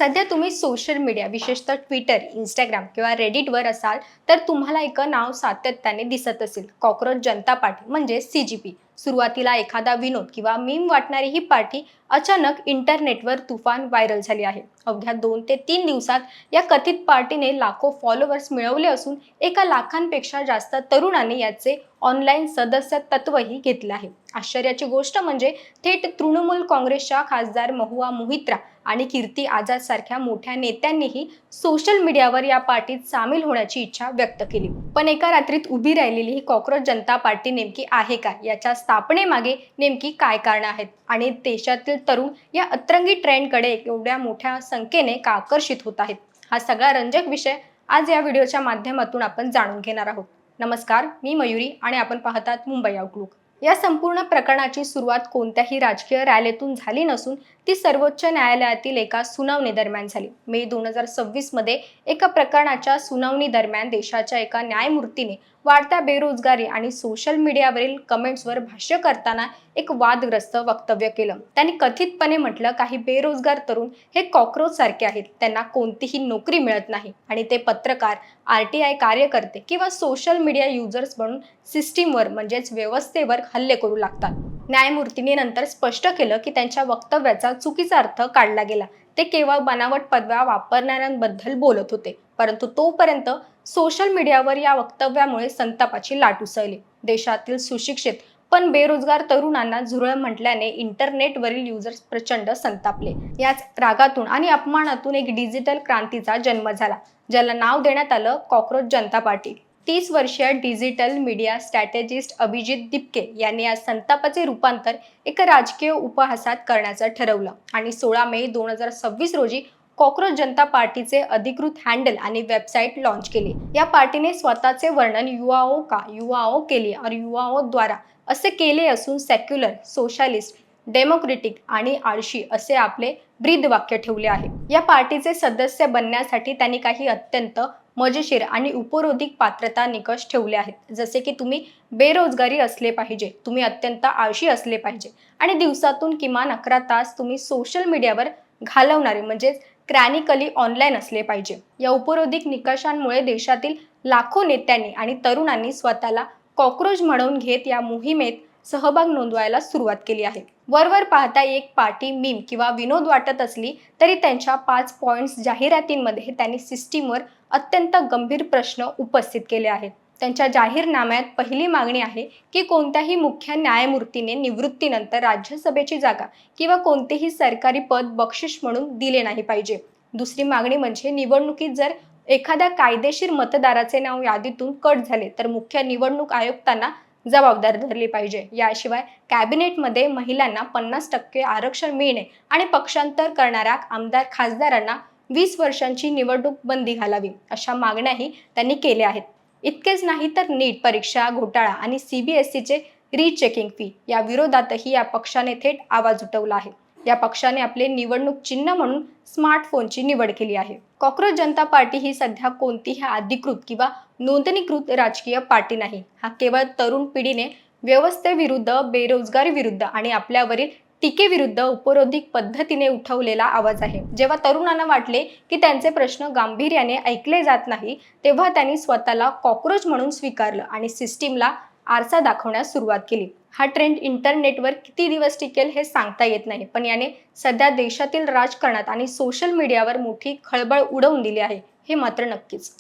सध्या तुम्ही social media विशेषतः ट्विटर, इंस्टाग्राम किंवा रेडिटवर असाल तर तुम्हाला एक नाव सातत्याने दिसत असेल, कॉक्रोच जनता पार्टी म्हणजे CGP. सुरुवातीला एखादा विनोद किंवा मीम वाटणारी ही पार्टी अचानक इंटरनेटवर तुफान व्हायरल झाली आहे. अवघ्या 2 ते 3 दिवसात या कथित पार्टीने लाखो फॉलोअर्स मिळवले असून एका लाखांपेक्षा जास्त तरुणांनी याचे ऑनलाईन सदस्यत्वही घेतले आहे. आश्चर्याची गोष्ट म्हणजे थेट तृणमूल काँग्रेसच्या खासदार महुआ मोहित्रा आणि कीर्ती आझाद सारख्या मोठ्या नेत्यांनीही सोशल मीडियावर या पार्टीत सामील होण्याची इच्छा व्यक्त केली. पण एका रात्रीत उभी राहिलेली ही कॉक्रोच जनता पार्टी नेमकी आहे का? याच्या स्थापनेमागे नेमकी काय कारणं आहेत आणि देशातील तरुण या अतरंगी ट्रेंडकडे एवढ्या मोठ्या संख्येने का आकर्षित होत आहेत? हा सगळा रंजक विषय आज या व्हिडिओच्या माध्यमातून आपण जाणून घेणार आहोत. नमस्कार, मी मयुरी आणि आपण पाहतात मुंबई आउटलुक. या संपूर्ण प्रकरणाची सुरुवात कोणत्याही राजकीय रॅलीतून झाली नसून ती सर्वोच्च न्यायालयातील एका सुनावणी दरम्यान झाली. मे 2026 मध्ये एका प्रकरणाच्या सुनावणी दरम्यान देशाच्या एका न्यायमूर्तीने वाढत्या बेरोजगारी आणि सोशल मीडियावरील कमेंट्सवर भाष्य करताना एक वादग्रस्त वक्तव्य केलं. त्यांनी कथितपणे म्हटलं, काही बेरोजगार तरुण हे कॉक्रोच सारखे आहेत, त्यांना कोणतीही नोकरी मिळत नाही आणि ते पत्रकार, RTI कार्यकर्ते किंवा सोशल मीडिया युजर्स म्हणून सिस्टीमवर म्हणजेच व्यवस्थेवर हल्ले करू लागतात. न्यायमूर्तीने नंतर स्पष्ट केलं की त्यांच्या वक्तव्याचा चुकीचा अर्थ काढला गेला. ते केवळ बनावट पदव्या वापरणाऱ्यांबद्दल बोलत होते. परंतु तोपर्यंत सोशल मीडियावर या वक्तव्यामुळे संतापाची लाट उसळली. देशातील सुशिक्षित पण बेरोजगार तरुणांना झुरळ म्हटल्याने इंटरनेटवरील युजर्स प्रचंड संतापले. याच रागातून आणि अपमानातून एक डिजिटल क्रांतीचा जन्म झाला, ज्याला नाव देण्यात आलं कॉक्रोच जनता पार्टी. 30 वर्षीय digital media strategist Abhijit Dipke यांनी या संतापाचे रूपांतर एका राजकीय उपहासात करण्याचं ठरवलं आणि 16 मे 2026 रोजी कॉक्रोच जनता पार्टीचे अधिकृत हँडल आणि वेबसाईट लॉन्च केले. या पार्टीने स्वतःचे वर्णन युवाओं का युवाओं के लिए और युवाओं द्वारा असे केले असून सेक्युलर, सोशलिस्ट, डेमोक्रेटिक आणि आळशी असे आपले ब्रीद वाक्य ठेवले आहे. या पार्टीचे सदस्य बनण्यासाठी त्यांनी काही अत्यंत मजेशीर आणि उपरोधिक पात्रता निकष ठेवले आहेत, जसे की तुम्ही बेरोजगारी असले पाहिजे, तुम्ही अत्यंत आळशी असले पाहिजे आणि दिवसातून किमान 11 तास तुम्ही सोशल मीडियावर घालवणारे म्हणजेच क्रॅनिकली ऑनलाईन असले पाहिजे. या उपरोधिक निकषांमुळे देशातील लाखो नेत्यांनी आणि तरुणांनी स्वतःला कॉक्रोच म्हणून घेत या मोहिमेत सहभाग नोंदवायला सुरुवात केली आहे. वरवर पाहता एक पार्टी मीम किंवा विनोद वाटत असली तरी त्यांच्या 5 पॉइंट्स जाहिरातींमध्ये त्यांनी सिस्टीमवर अत्यंत गंभीर प्रश्न उपस्थित केले आहेत. त्यांच्या जाहीरनाम्यात पहिली मागणी आहे की कोणत्याही मुख्य न्यायमूर्तीने निवृत्तीनंतर राज्यसभेची जागा किंवा कोणतेही सरकारी पद बक्षीस म्हणून दिले नाही पाहिजे. दुसरी मागणी म्हणजे निवडणुकीत जर एखाद्या कायदेशीर मतदाराचे नाव यादीतून कट झाले तर मुख्य निवडणूक आयुक्तांना जबाबदार धरली पाहिजे. याशिवाय कॅबिनेटमध्ये महिलांना 50% आरक्षण मिळणे आणि पक्षांतर करणाऱ्या आमदार खासदारांना 20 वर्षांची निवडणूक बंदी घालावी अशा मागण्याही त्यांनी केल्या आहेत. इतकेच नाही तर नीट परीक्षा घोटाळा आणि CBSEचे रीचेकिंग फी या विरोधातही या पक्षाने थेट आवाज उठवला आहे. या पक्षाने आपले निवडणूक चिन्ह म्हणून स्मार्टफोनची निवड केली आहे. कॉक्रोच जनता पार्टी ही सध्या कोणतीही अधिकृत किंवा नोंदणीकृत राजकीय पार्टी नाही. हा केवळ तरुण पिढीने व्यवस्थेविरुद्ध, बेरोजगारी विरुद्ध आणि आपल्यावरील टीकेविरुद्ध उपरोधिक पद्धतीने उठवलेला आवाज आहे. जेव्हा तरुणांना वाटले की त्यांचे प्रश्न गांभीर्याने ऐकले जात नाही, तेव्हा त्यांनी स्वतःला कॉक्रोच म्हणून स्वीकारलं आणि सिस्टीमला आरसा दाखवण्यास सुरुवात केली. हा ट्रेंड इंटरनेटवर किती दिवस टिकेल हे सांगता येत नाही, पण याने सध्या देशातील राजकारणात आणि सोशल मीडियावर मोठी खळबळ उडवून दिली आहे, हे मात्र नक्कीच.